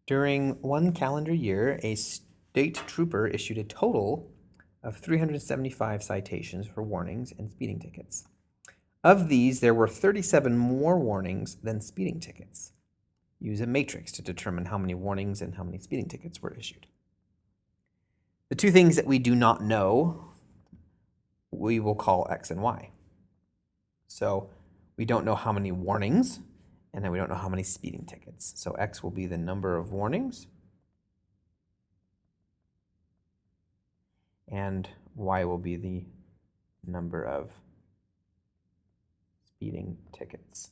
During one calendar year, a state trooper issued a total of 375 citations for warnings and speeding tickets. Of these, there were 37 more warnings than speeding tickets. Use a matrix to determine how many warnings and how many speeding tickets were issued. The two things that we do not know, we will call X and Y. So we don't know how many warnings, and then we don't know how many speeding tickets. So X will be the number of warnings, and Y will be the number of speeding tickets.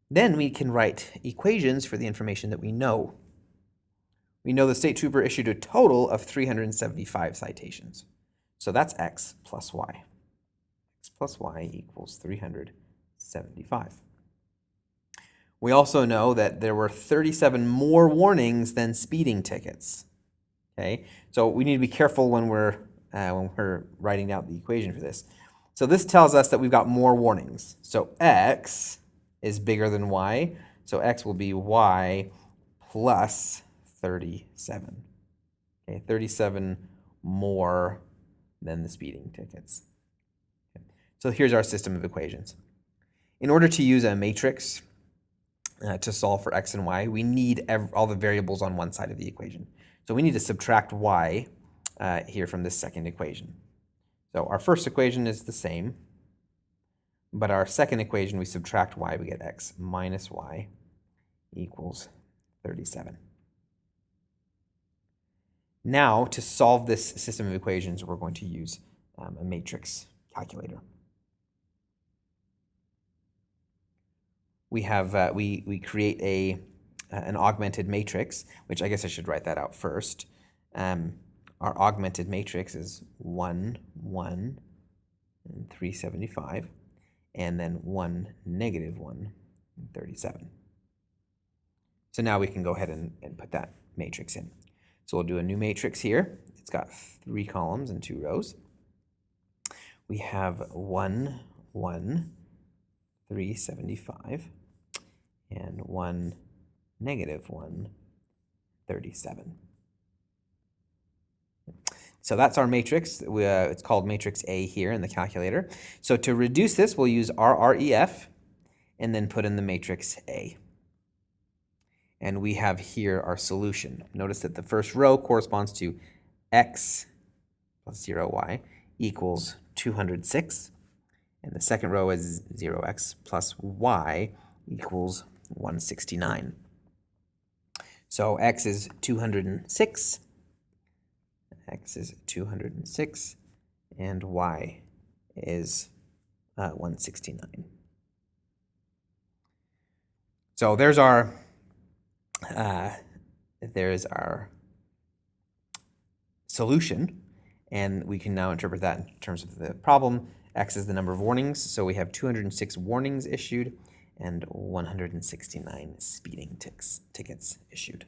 Then we can write equations for the information that we know. We know the state trooper issued a total of 375 citations. So that's X plus Y. X plus Y equals 375. We also know that there were 37 more warnings than speeding tickets. Okay, so we need to be careful when we're writing out the equation for this. So this tells us that we've got more warnings. So X is bigger than Y, so X will be Y plus 37. Okay, 37 more than the speeding tickets. Okay. So here's our system of equations. In order to use a matrix to solve for X and Y, we need all the variables on one side of the equation. So we need to subtract Y here from this second equation. So our first equation is the same, but our second equation, we subtract Y, we get X minus Y equals 37. Now, to solve this system of equations, we're going to use a matrix calculator. We have we create an augmented matrix, which I guess I should write that out first. Our augmented matrix is 1, 1, and 375, and then 1, negative 1, and 37. So now we can go ahead and put that matrix in. So we'll do a new matrix here. It's got 3 columns and 2 rows. We have 1, 1, 375, and 1, negative 1, 37. So that's our matrix. It's called matrix A here in the calculator. So to reduce this, we'll use RREF and then put in the matrix A. And we have here our solution. Notice that the first row corresponds to X plus 0Y equals 206. And the second row is 0x plus Y equals 169. So X is 206. X is 206, and Y is 169. So there's our solution, and we can now interpret that in terms of the problem. X is the number of warnings, so we have 206 warnings issued and 169 speeding tickets issued.